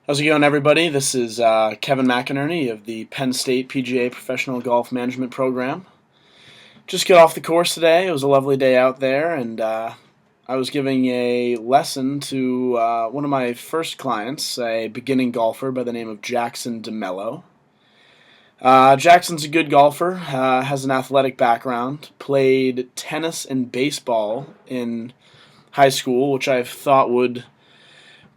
How's it going, everybody? This is Kevin McInerney of the Penn State PGA Professional Golf Management Program. Just got off the course today. It was a lovely day out there, and I was giving a lesson to one of my first clients, a beginning golfer by the name of Jackson DeMello. Jackson's a good golfer, has an athletic background, played tennis and baseball in high school, which I thought would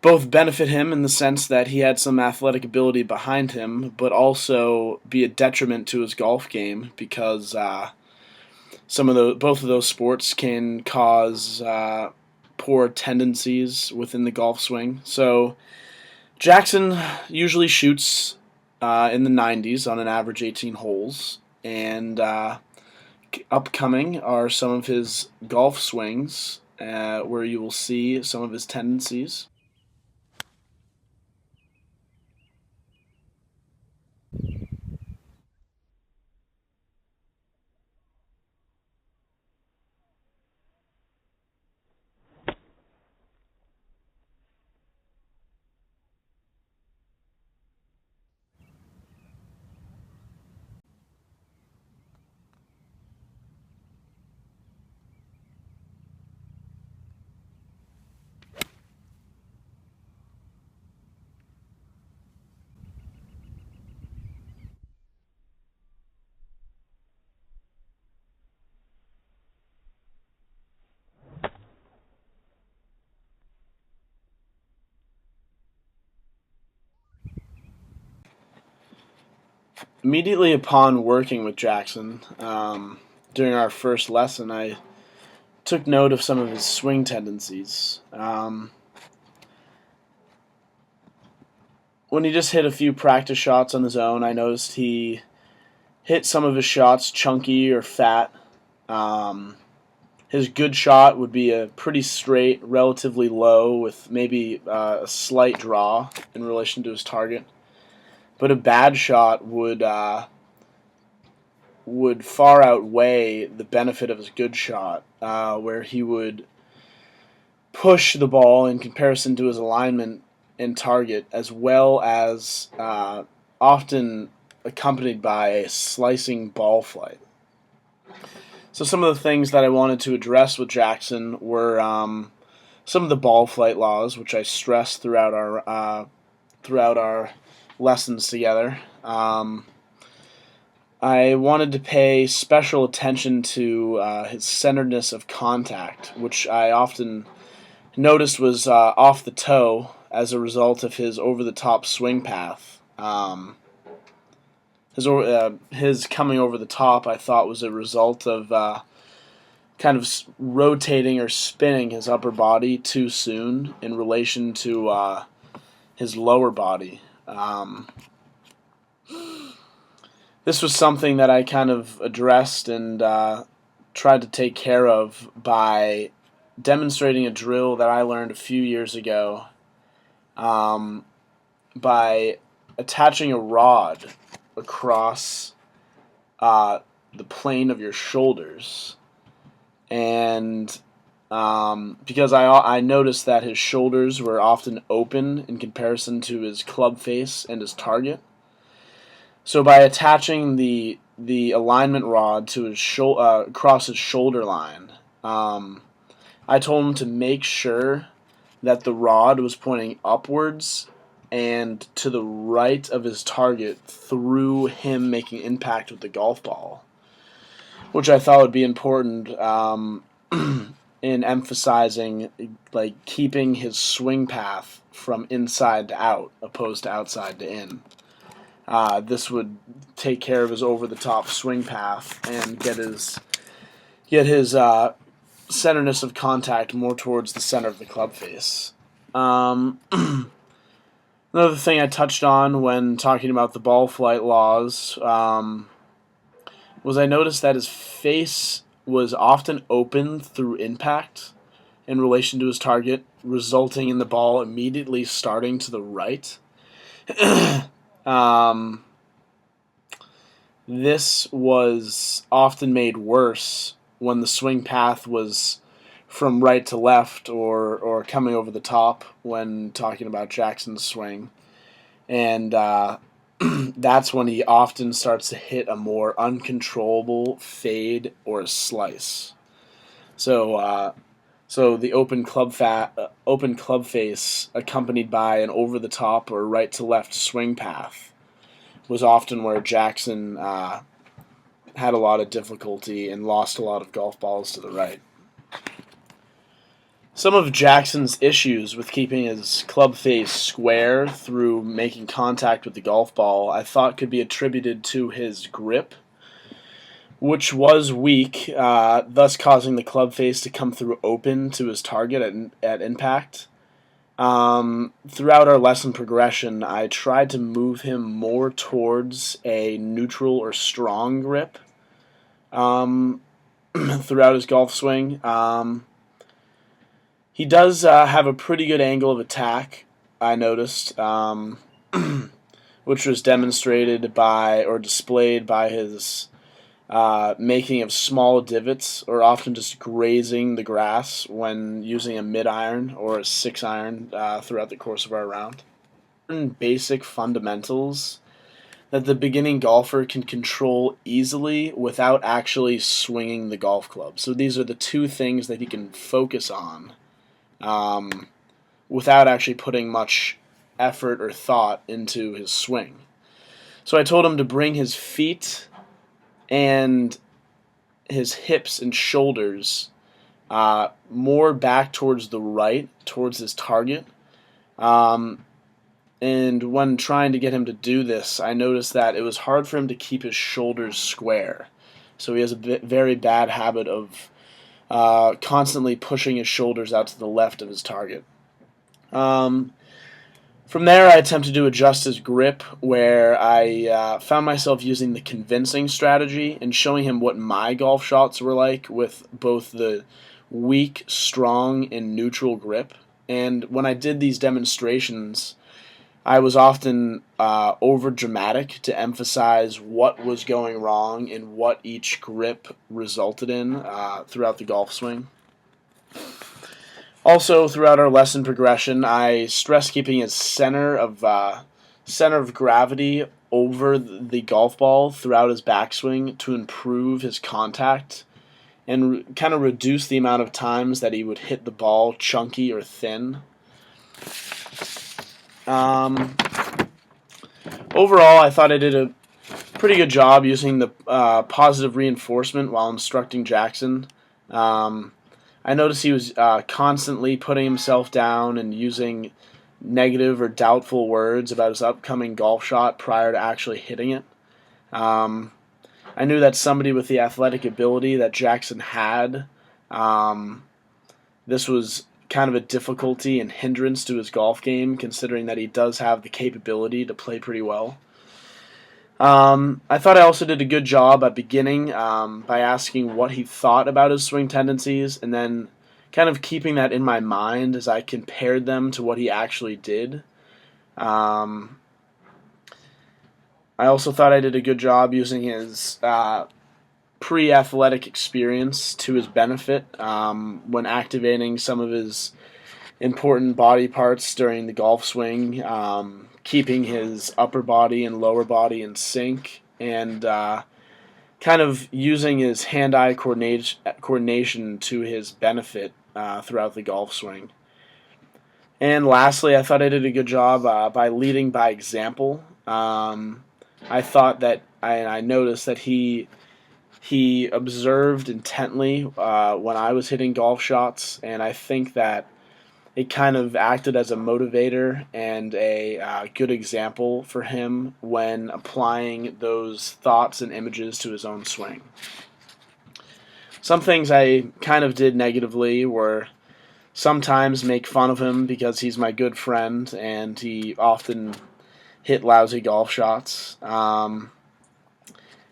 both benefit him in the sense that he had some athletic ability behind him, but also be a detriment to his golf game because both of those sports can cause poor tendencies within the golf swing. So Jackson usually shoots in the 90s on an average 18 holes, and upcoming are some of his golf swings where you will see some of his tendencies. Immediately upon working with Jackson, during our first lesson, I took note of some of his swing tendencies. When he just hit a few practice shots on his own, I noticed he hit some of his shots chunky or fat. His good shot would be a pretty straight, relatively low, with maybe a slight draw in relation to his target. But a bad shot would far outweigh the benefit of his good shot, where he would push the ball in comparison to his alignment and target, as well as often accompanied by a slicing ball flight. So some of the things that I wanted to address with Jackson were some of the ball flight laws, which I stressed throughout our lessons together. I wanted to pay special attention to his centeredness of contact, which I often noticed was off the toe as a result of his over-the-top swing path. His coming over the top, I thought, was a result of kind of rotating or spinning his upper body too soon in relation to his lower body. This was something that I kind of addressed and tried to take care of by demonstrating a drill that I learned a few years ago by attaching a rod across the plane of your shoulders. And because I noticed that his shoulders were often open in comparison to his club face and his target. So by attaching the alignment rod to his across his shoulder line, I told him to make sure that the rod was pointing upwards and to the right of his target through him making impact with the golf ball, which I thought would be important in emphasizing like keeping his swing path from inside to out opposed to outside to in. This would take care of his over-the-top swing path and get his centerness of contact more towards the center of the club face. Another thing I touched on when talking about the ball flight laws was I noticed that his face was often open through impact in relation to his target, resulting in the ball immediately starting to the right. This was often made worse when the swing path was from right to left or coming over the top when talking about Jackson's swing. and that's when he often starts to hit a more uncontrollable fade or a slice. So the open club face, accompanied by an over the top or right to left swing path, was often where Jackson had a lot of difficulty and lost a lot of golf balls to the right. Some of Jackson's issues with keeping his club face square through making contact with the golf ball, I thought could be attributed to his grip, which was weak, thus causing the club face to come through open to his target at impact. Throughout our lesson progression, I tried to move him more towards a neutral or strong grip throughout his golf swing. He does have a pretty good angle of attack, I noticed, which was demonstrated by or displayed by his making of small divots or often just grazing the grass when using a mid-iron or a 6-iron throughout the course of our round. Basic fundamentals that the beginning golfer can control easily without actually swinging the golf club. So these are the two things that he can focus on without actually putting much effort or thought into his swing. So I told him to bring his feet and his hips and shoulders more back towards the right, towards his target. And when trying to get him to do this, I noticed that it was hard for him to keep his shoulders square. So he has a very bad habit of constantly pushing his shoulders out to the left of his target. From there, I attempted to adjust his grip, where I found myself using the convincing strategy and showing him what my golf shots were like with both the weak, strong, and neutral grip. And when I did these demonstrations, I was often over-dramatic to emphasize what was going wrong and what each grip resulted in throughout the golf swing. Also, throughout our lesson progression, I stressed keeping his center of gravity over the golf ball throughout his backswing to improve his contact and kind of reduce the amount of times that he would hit the ball chunky or thin. Overall, I thought I did a pretty good job using the positive reinforcement while instructing Jackson. I noticed he was constantly putting himself down and using negative or doubtful words about his upcoming golf shot prior to actually hitting it. I knew that somebody with the athletic ability that Jackson had, this was kind of a difficulty and hindrance to his golf game, considering that he does have the capability to play pretty well. I thought I also did a good job at beginning by asking what he thought about his swing tendencies and then kind of keeping that in my mind as I compared them to what he actually did. I also thought I did a good job using his pre-athletic experience to his benefit when activating some of his important body parts during the golf swing, keeping his upper body and lower body in sync, and kind of using his hand-eye coordination to his benefit throughout the golf swing. And lastly, I thought I did a good job by leading by example. I thought that I noticed that he observed intently when I was hitting golf shots, and I think that it kind of acted as a motivator and a good example for him when applying those thoughts and images to his own swing. Some things I kind of did negatively were sometimes make fun of him because he's my good friend and he often hit lousy golf shots.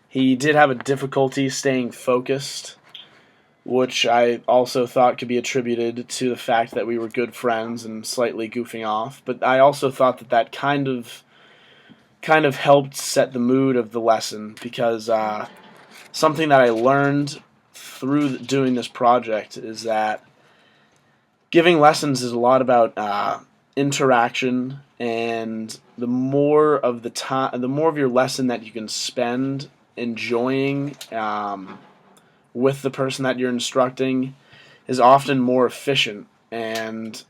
He did have a difficulty staying focused, which I also thought could be attributed to the fact that we were good friends and slightly goofing off. But I also thought that kind of helped set the mood of the lesson, because something that I learned through doing this project is that giving lessons is a lot about interaction and the more of your lesson that you can spend enjoying with the person that you're instructing is often more efficient. And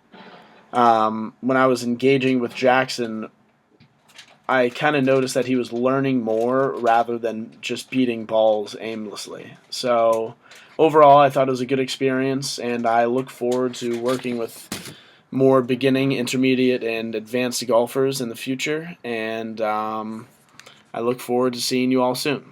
when I was engaging with Jackson, I kind of noticed that he was learning more rather than just beating balls aimlessly. So overall, I thought it was a good experience, and I look forward to working with more beginning, intermediate, and advanced golfers in the future. And I look forward to seeing you all soon.